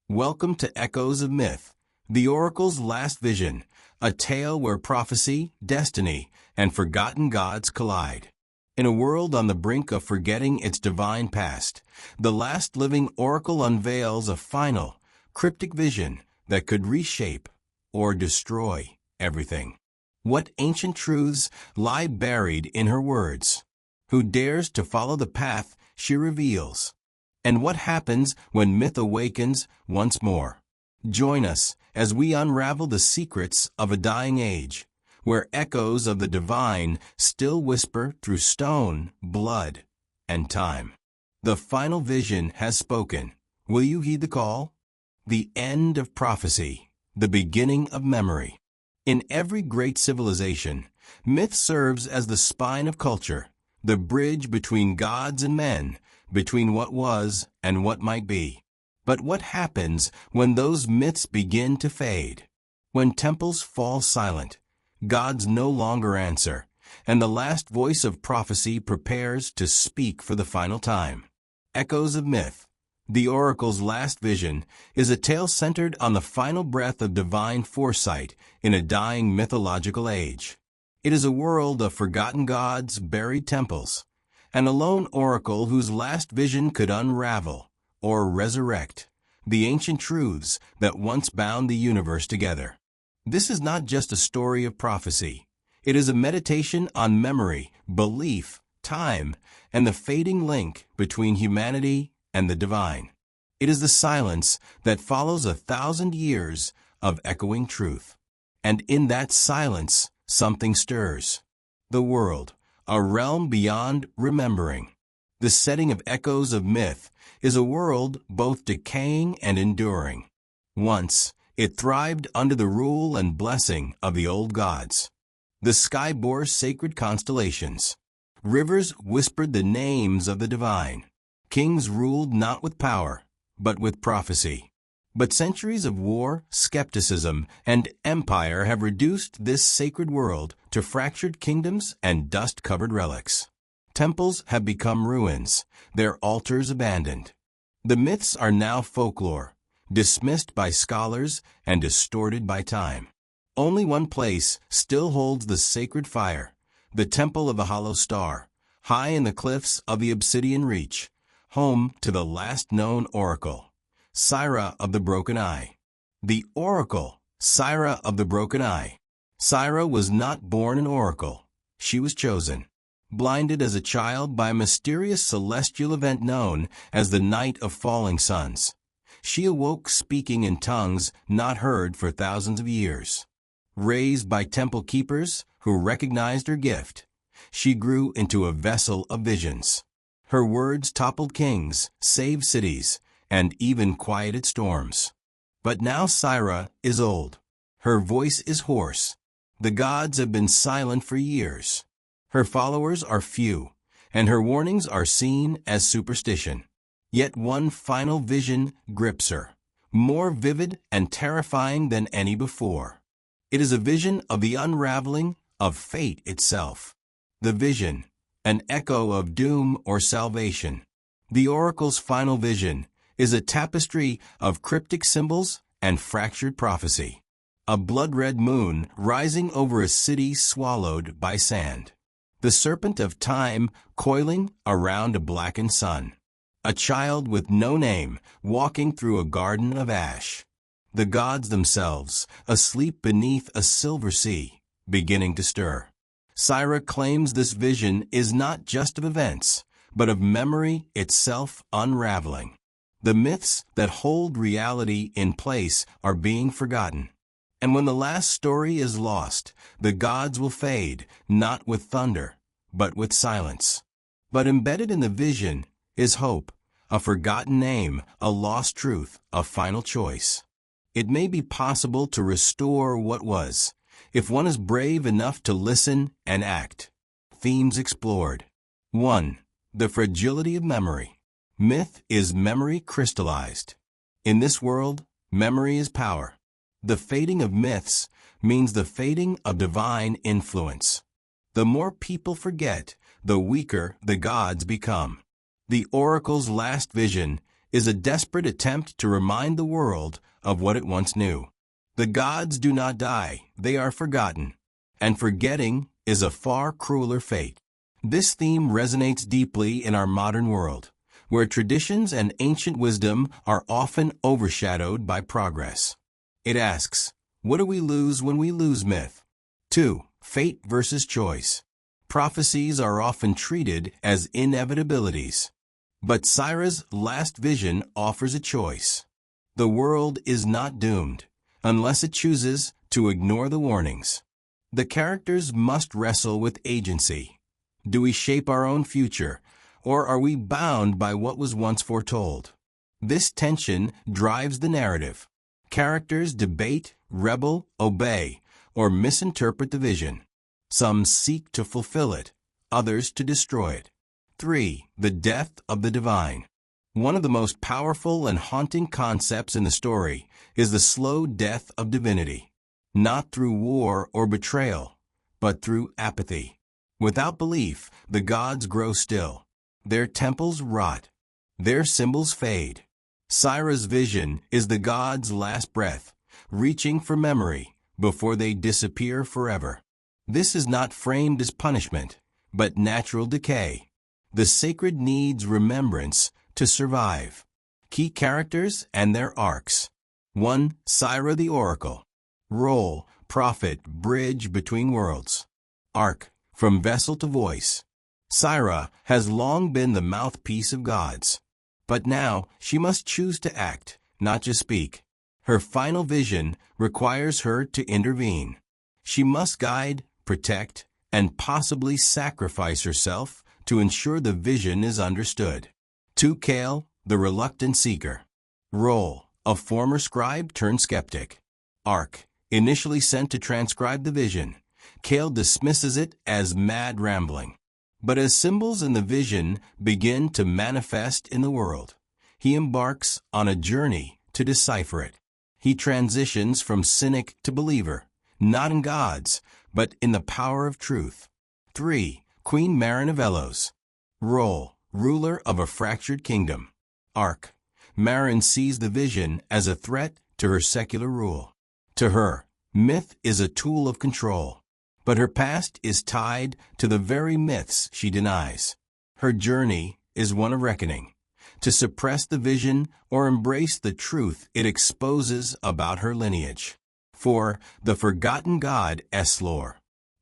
Welcome to Echoes of Myth, the Oracle's last vision, a tale where prophecy, destiny, and forgotten gods collide. In a world on the brink of forgetting its divine past, the last living oracle unveils a final, cryptic vision that could reshape or destroy everything. What ancient truths lie buried in her words? Who dares to follow the path she reveals? And what happens when myth awakens once more? Join us as we unravel the secrets of a dying age, where echoes of the divine still whisper through stone, blood, and time. The final vision has spoken. Will you heed the call? The end of prophecy, the beginning of memory. In every great civilization, myth serves as the spine of culture, the bridge between gods and men, between what was and what might be. But what happens when those myths begin to fade? When temples fall silent, gods no longer answer, and the last voice of prophecy prepares to speak for the final time. Echoes of Myth, the Oracle's last vision, is a tale centered on the final breath of divine foresight in a dying mythological age. It is a world of forgotten gods, buried temples, and a lone oracle whose last vision could unravel or resurrect the ancient truths that once bound the universe together. This is not just a story of prophecy. It is a meditation on memory, belief, time, and the fading link between humanity and the divine. It is the silence that follows 1,000 years of echoing truth. And in that silence, something stirs. The world, a realm beyond remembering. The setting of Echoes of Myth is a world both decaying and enduring. Once, it thrived under the rule and blessing of the old gods. The sky bore sacred constellations. Rivers whispered the names of the divine. Kings ruled not with power, but with prophecy. But centuries of war, skepticism, and empire have reduced this sacred world to fractured kingdoms and dust-covered relics. Temples have become ruins, their altars abandoned. The myths are now folklore, dismissed by scholars and distorted by time. Only one place still holds the sacred fire, the Temple of the Hollow Star, high in the cliffs of the Obsidian Reach, home to the last known oracle, Syra of the Broken Eye. The oracle, Syra of the Broken Eye. Syra was not born an oracle. She was chosen. Blinded as a child by a mysterious celestial event known as the Night of Falling Suns, she awoke speaking in tongues not heard for thousands of years. Raised by temple keepers who recognized her gift, she grew into a vessel of visions. Her words toppled kings, saved cities, and even quieted storms. But now Syra is old. Her voice is hoarse. The gods have been silent for years. Her followers are few, and her warnings are seen as superstition. Yet one final vision grips her, more vivid and terrifying than any before. It is a vision of the unraveling of fate itself. The vision, an echo of doom or salvation. The oracle's final vision is a tapestry of cryptic symbols and fractured prophecy. A blood-red moon rising over a city swallowed by sand. The serpent of time coiling around a blackened sun. A child with no name walking through a garden of ash. The gods themselves asleep beneath a silver sea, beginning to stir. Syra claims this vision is not just of events, but of memory itself unraveling. The myths that hold reality in place are being forgotten. And when the last story is lost, the gods will fade, not with thunder, but with silence. But embedded in the vision is hope, a forgotten name, a lost truth, a final choice. It may be possible to restore what was, if one is brave enough to listen and act. Themes explored. 1. The fragility of memory. Myth is memory crystallized. In this world, memory is power. The fading of myths means the fading of divine influence. The more people forget, the weaker the gods become. The oracle's last vision is a desperate attempt to remind the world of what it once knew. The gods do not die, they are forgotten. And forgetting is a far crueler fate. This theme resonates deeply in our modern world, where traditions and ancient wisdom are often overshadowed by progress. It asks, what do we lose when we lose myth? 2. Fate versus choice. Prophecies are often treated as inevitabilities. But Syra's last vision offers a choice. The world is not doomed, unless it chooses to ignore the warnings. The characters must wrestle with agency. Do we shape our own future, or are we bound by what was once foretold? This tension drives the narrative. Characters debate, rebel, obey, or misinterpret the vision. Some seek to fulfill it, others to destroy it. 3. The death of the divine. One of the most powerful and haunting concepts in the story is the slow death of divinity, not through war or betrayal, but through apathy. Without belief, the gods grow still. Their temples rot. Their symbols fade. Syra's vision is the gods' last breath, reaching for memory before they disappear forever. This is not framed as punishment, but natural decay. The sacred needs remembrance to survive. Key characters and their arcs. 1. Syra the Oracle. Role, prophet, bridge between worlds. Arc, from vessel to voice. Syra has long been the mouthpiece of gods. But now she must choose to act, not just speak. Her final vision requires her to intervene. She must guide, protect, and possibly sacrifice herself to ensure the vision is understood. 2. Kale, the reluctant seeker. Role, a former scribe turned skeptic. Arc, initially sent to transcribe the vision. Kale dismisses it as mad rambling. But as symbols in the vision begin to manifest in the world, he embarks on a journey to decipher it. He transitions from cynic to believer, not in gods, but in the power of truth. 3. Queen Marin of Elos. Role, ruler of a fractured kingdom. Arc, Marin sees the vision as a threat to her secular rule. To her, myth is a tool of control, but her past is tied to the very myths she denies. Her journey is one of reckoning, to suppress the vision or embrace the truth it exposes about her lineage. 4. The forgotten god Eslor.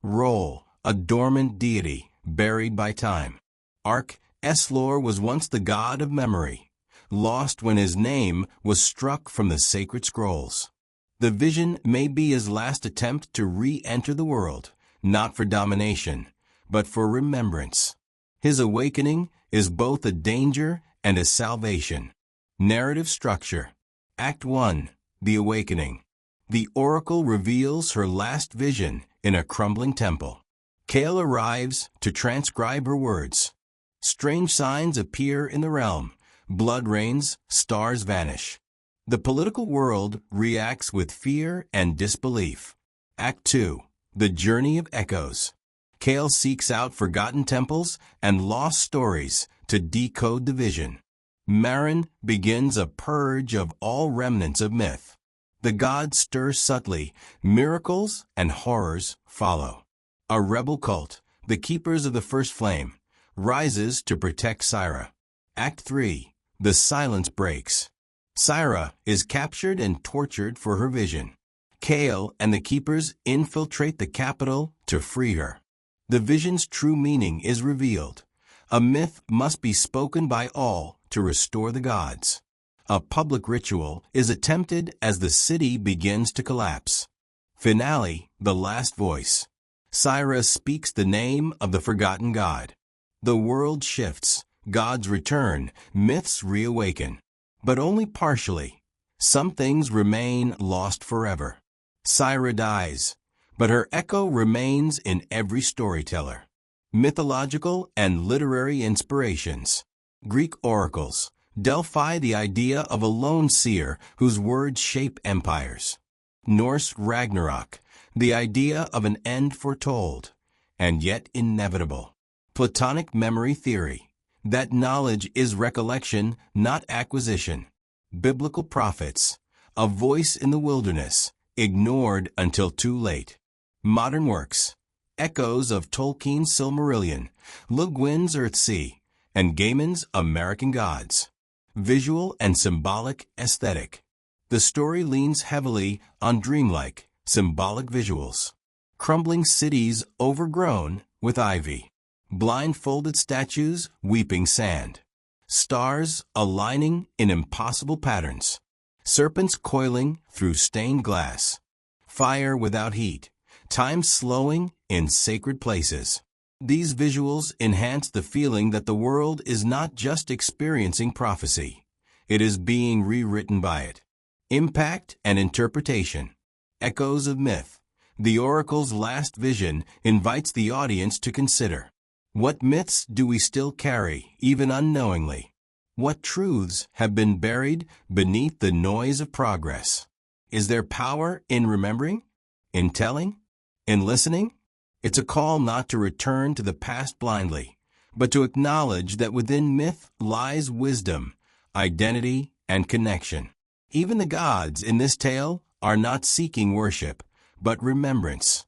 Role, a dormant deity buried by time. Arc, Eslor was once the god of memory, lost when his name was struck from the sacred scrolls. The vision may be his last attempt to re-enter the world, not for domination, but for remembrance. His awakening is both a danger and a salvation. Narrative structure. Act 1. The Awakening. The oracle reveals her last vision in a crumbling temple. Kale arrives to transcribe her words. Strange signs appear in the realm. Blood rains, stars vanish. The political world reacts with fear and disbelief. Act 2. The Journey of Echoes. Kale seeks out forgotten temples and lost stories to decode the vision. Marin begins a purge of all remnants of myth. The gods stir subtly, miracles and horrors follow. A rebel cult, the Keepers of the First Flame, rises to protect Syra. Act 3. The Silence Breaks. Syra is captured and tortured for her vision. Kale and the Keepers infiltrate the capital to free her. The vision's true meaning is revealed. A myth must be spoken by all to restore the gods. A public ritual is attempted as the city begins to collapse. Finale, the last voice. Syra speaks the name of the forgotten god. The world shifts, gods return, myths reawaken. But only partially. Some things remain lost forever. Syra dies, but her echo remains in every storyteller. Mythological and literary inspirations. Greek oracles. Delphi, the idea of a lone seer whose words shape empires. Norse Ragnarok, the idea of an end foretold, and yet inevitable. Platonic memory theory. That knowledge is recollection, not acquisition. Biblical prophets, a voice in the wilderness, ignored until too late. Modern works, echoes of Tolkien's Silmarillion, Le Guin's Earthsea, and Gaiman's American Gods. Visual and symbolic aesthetic. The story leans heavily on dreamlike, symbolic visuals. Crumbling cities overgrown with ivy. Blindfolded statues weeping sand. Stars aligning in impossible patterns. Serpents coiling through stained glass. Fire without heat. Time slowing in sacred places. These visuals enhance the feeling that the world is not just experiencing prophecy. It is being rewritten by it. Impact and interpretation. Echoes of myth. The oracle's last vision invites the audience to consider. What myths do we still carry, even unknowingly? What truths have been buried beneath the noise of progress? Is there power in remembering? In telling? In listening? It's a call not to return to the past blindly, but to acknowledge that within myth lies wisdom, identity, and connection. Even the gods in this tale are not seeking worship, but remembrance.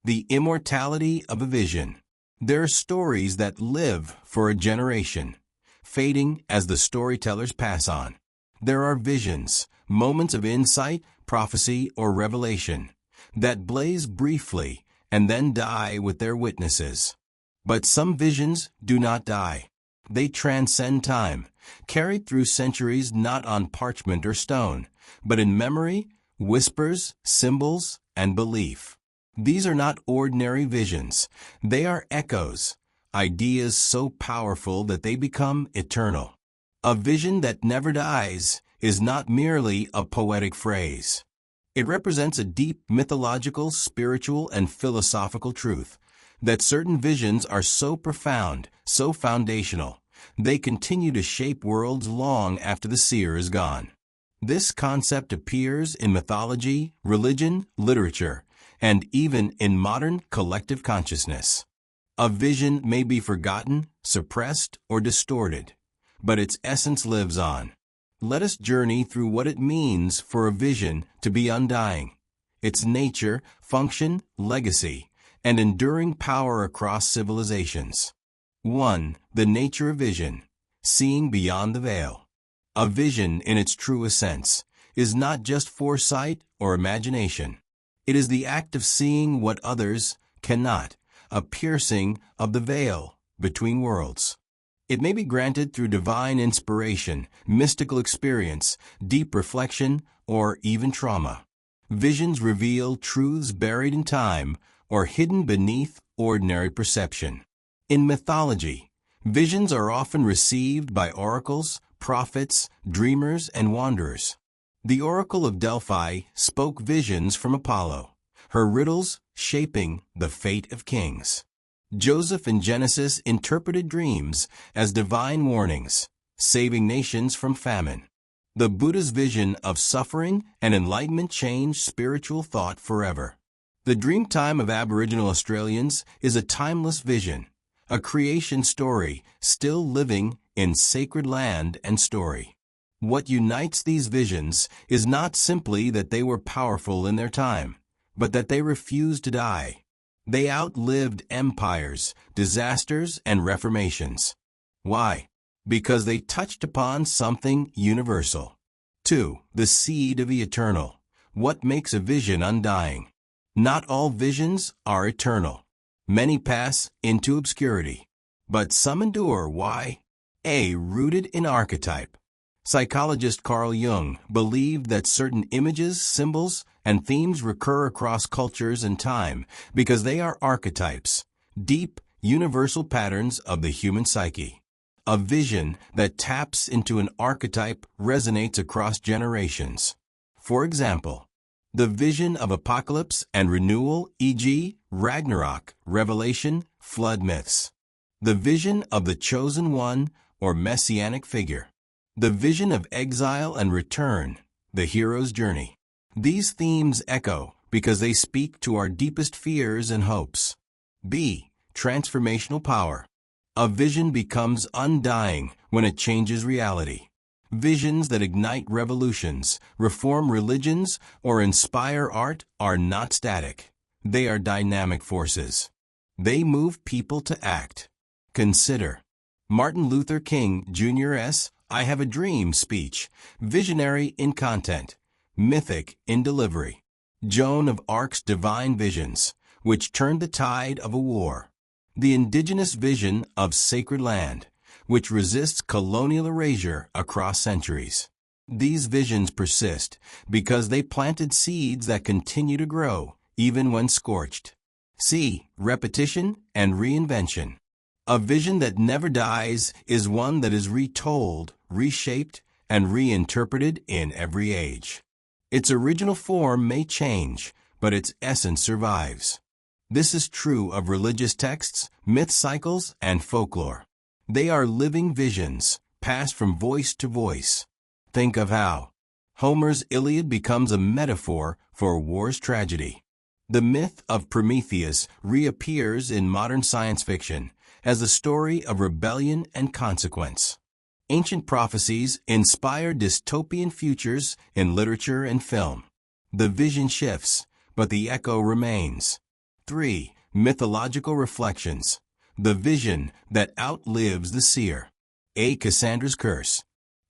The immortality of a vision. There are stories that live for a generation, fading as the storytellers pass on. There are visions, moments of insight, prophecy, or revelation, that blaze briefly and then die with their witnesses. But some visions do not die. They transcend time, carried through centuries not on parchment or stone, but in memory, whispers, symbols, and belief. These are not ordinary visions. They are echoes, ideas so powerful that they become eternal. A vision that never dies is not merely a poetic phrase. It represents a deep mythological, spiritual, and philosophical truth that certain visions are so profound, so foundational, they continue to shape worlds long after the seer is gone. This concept appears in mythology, religion, literature, and even in modern collective consciousness. A vision may be forgotten, suppressed, or distorted, but its essence lives on. Let us journey through what it means for a vision to be undying, its nature, function, legacy, and enduring power across civilizations. 1. The nature of vision, seeing beyond the veil. A vision, in its truest sense, is not just foresight or imagination. It is the act of seeing what others cannot, a piercing of the veil between worlds. It may be granted through divine inspiration, mystical experience, deep reflection, or even trauma. Visions reveal truths buried in time or hidden beneath ordinary perception. In mythology, visions are often received by oracles, prophets, dreamers, and wanderers. The Oracle of Delphi spoke visions from Apollo, her riddles shaping the fate of kings. Joseph in Genesis interpreted dreams as divine warnings, saving nations from famine. The Buddha's vision of suffering and enlightenment changed spiritual thought forever. The dream time of Aboriginal Australians is a timeless vision, a creation story still living in sacred land and story. What unites these visions is not simply that they were powerful in their time, but that they refused to die. They outlived empires, disasters, and reformations. Why? Because they touched upon something universal. 2. The seed of the eternal. What makes a vision undying? Not all visions are eternal. Many pass into obscurity, but some endure. Why? A. Rooted in archetype. Psychologist Carl Jung believed that certain images, symbols, and themes recur across cultures and time because they are archetypes, deep, universal patterns of the human psyche. A vision that taps into an archetype resonates across generations. For example, the vision of apocalypse and renewal, e.g., Ragnarok, Revelation, flood myths. The vision of the chosen one or messianic figure. The vision of exile and return, the hero's journey. These themes echo because they speak to our deepest fears and hopes. B. Transformational power. A vision becomes undying when it changes reality. Visions that ignite revolutions, reform religions, or inspire art are not static. They are dynamic forces. They move people to act. Consider Martin Luther King Jr.'s "I Have a Dream" speech, visionary in content, mythic in delivery. Joan of Arc's divine visions, which turned the tide of a war. The indigenous vision of sacred land, which resists colonial erasure across centuries. These visions persist because they planted seeds that continue to grow, even when scorched. C. Repetition and reinvention. A vision that never dies is one that is retold, reshaped, and reinterpreted in every age. Its original form may change, but its essence survives. This is true of religious texts, myth cycles, and folklore. They are living visions, passed from voice to voice. Think of how Homer's Iliad becomes a metaphor for war's tragedy. The myth of Prometheus reappears in modern science fiction as a story of rebellion and consequence. Ancient prophecies inspire dystopian futures in literature and film. The vision shifts, but the echo remains. 3. Mythological reflections. The vision that outlives the seer. A. Cassandra's curse.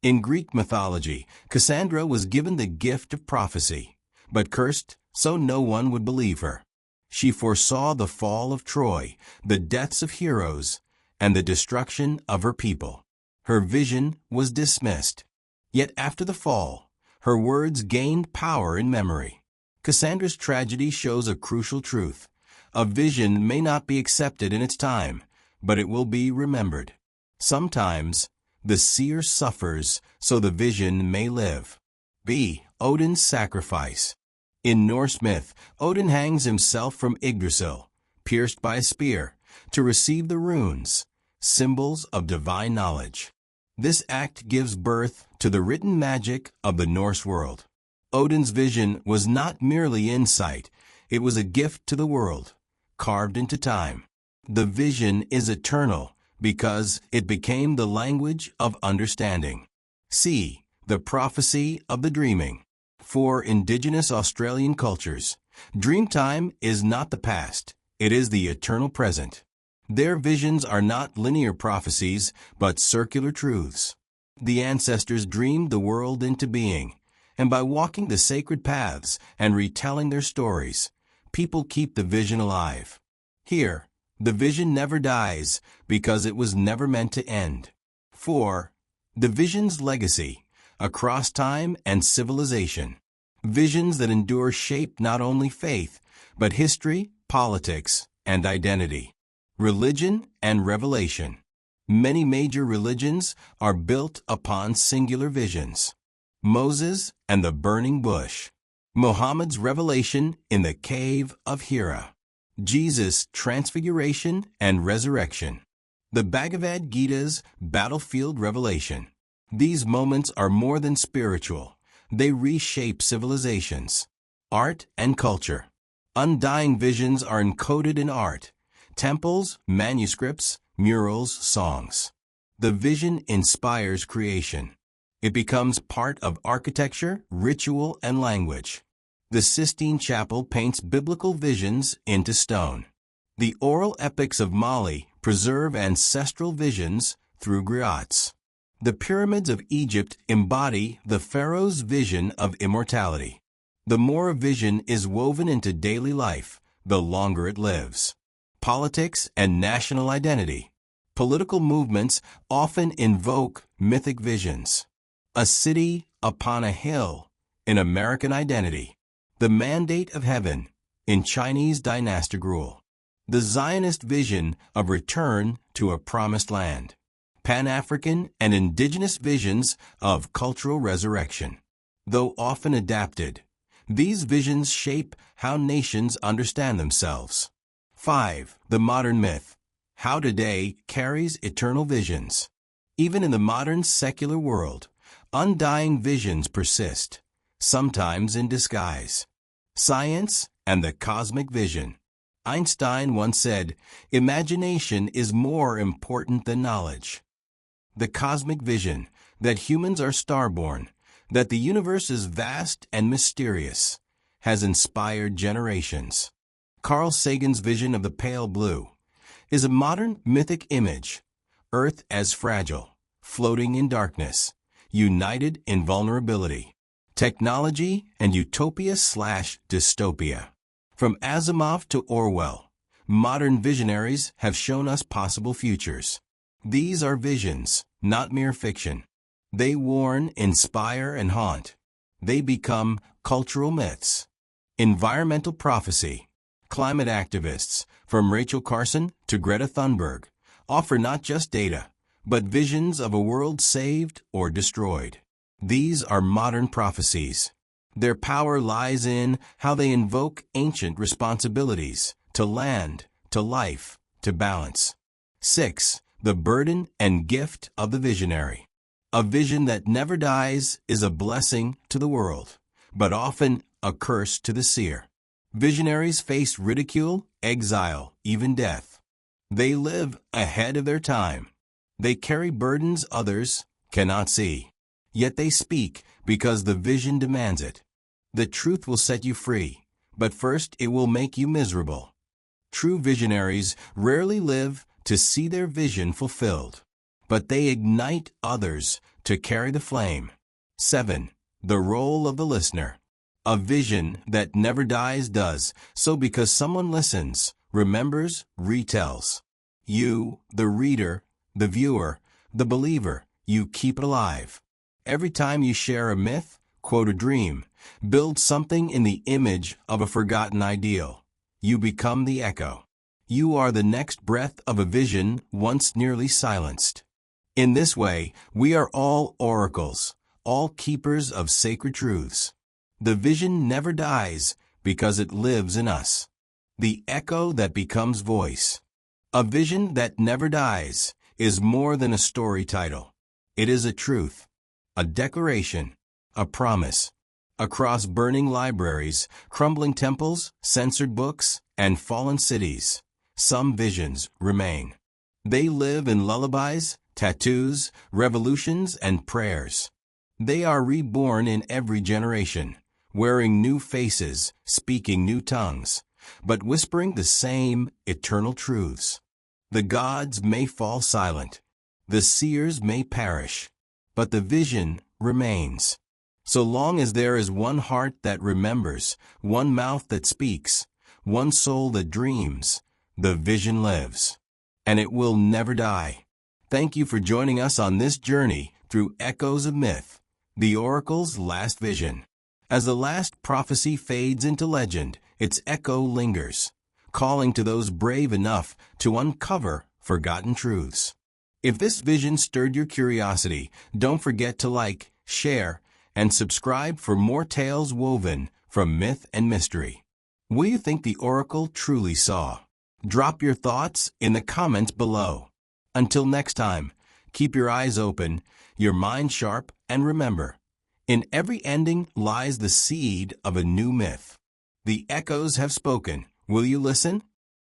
In Greek mythology, Cassandra was given the gift of prophecy, but cursed so no one would believe her. She foresaw the fall of Troy, the deaths of heroes, and the destruction of her people. Her vision was dismissed. Yet after the fall, her words gained power in memory. Cassandra's tragedy shows a crucial truth. A vision may not be accepted in its time, but it will be remembered. Sometimes, the seer suffers so the vision may live. B. Odin's sacrifice. In Norse myth, Odin hangs himself from Yggdrasil, pierced by a spear, to receive the runes, symbols of divine knowledge. This act gives birth to the written magic of the Norse world. Odin's vision was not merely insight, it was a gift to the world, carved into time. The vision is eternal because it became the language of understanding. C. The prophecy of the dreaming. For indigenous Australian cultures, dreamtime is not the past, it is the eternal present. Their visions are not linear prophecies, but circular truths. The ancestors dreamed the world into being, and by walking the sacred paths and retelling their stories, people keep the vision alive. Here, the vision never dies because it was never meant to end. 4. The vision's legacy, across time and civilization. Visions that endure shape not only faith, but history, politics, and identity. Religion and revelation. Many major religions are built upon singular visions. Moses and the burning bush. Muhammad's revelation in the cave of Hira. Jesus' transfiguration and resurrection. The Bhagavad Gita's battlefield revelation. These moments are more than spiritual. They reshape civilizations. Art and culture. Undying visions are encoded in art. Temples, manuscripts, murals, songs. The vision inspires creation. It becomes part of architecture, ritual, and language. The Sistine Chapel paints biblical visions into stone. The oral epics of Mali preserve ancestral visions through griots. The pyramids of Egypt embody the pharaoh's vision of immortality. The more a vision is woven into daily life, the longer it lives. Politics and national identity. Political movements often invoke mythic visions. A city upon a hill in American identity. The mandate of heaven in Chinese dynastic rule. The Zionist vision of return to a promised land. Pan-African and indigenous visions of cultural resurrection. Though often adapted, these visions shape how nations understand themselves. 5. The modern myth. How today carries eternal visions. Even in the modern secular world, undying visions persist, sometimes in disguise. Science and the cosmic vision. Einstein once said, "Imagination is more important than knowledge." The cosmic vision that humans are starborn, that the universe is vast and mysterious, has inspired generations. Carl Sagan's vision of the pale blue is a modern mythic image, Earth as fragile, floating in darkness, united in vulnerability, technology and utopia/dystopia. From Asimov to Orwell, modern visionaries have shown us possible futures. These are visions, not mere fiction. They warn, inspire, and haunt. They become cultural myths. Environmental prophecy. Climate activists, from Rachel Carson to Greta Thunberg, offer not just data, but visions of a world saved or destroyed. These are modern prophecies. Their power lies in how they invoke ancient responsibilities to land, to life, to balance. 6. The burden and gift of the visionary. A vision that never dies is a blessing to the world, but often a curse to the seer. Visionaries face ridicule, exile, even death. They live ahead of their time. They carry burdens others cannot see. Yet they speak because the vision demands it. The truth will set you free, but first it will make you miserable. True visionaries rarely live to see their vision fulfilled, but they ignite others to carry the flame. 7. The role of the listener. A vision that never dies does so because someone listens, remembers, retells. You, the reader, the viewer, the believer, you keep it alive. Every time you share a myth, quote a dream, build something in the image of a forgotten ideal, you become the echo. You are the next breath of a vision once nearly silenced. In this way, we are all oracles, all keepers of sacred truths. The vision never dies because it lives in us. The echo that becomes voice. A vision that never dies is more than a story title. It is a truth, a declaration, a promise. Across burning libraries, crumbling temples, censored books, and fallen cities, some visions remain. They live in lullabies, tattoos, revolutions, and prayers. They are reborn in every generation, wearing new faces, speaking new tongues, but whispering the same eternal truths. The gods may fall silent, the seers may perish, but the vision remains. So long as there is one heart that remembers, one mouth that speaks, one soul that dreams, the vision lives, and it will never die. Thank you for joining us on this journey through Echoes of Myth, the Oracle's last vision. As the last prophecy fades into legend, its echo lingers, calling to those brave enough to uncover forgotten truths. If this vision stirred your curiosity, don't forget to like, share, and subscribe for more tales woven from myth and mystery. What do you think the Oracle truly saw? Drop your thoughts in the comments below. Until next time, keep your eyes open, your mind sharp, and remember, in every ending lies the seed of a new myth. The echoes have spoken. Will you listen?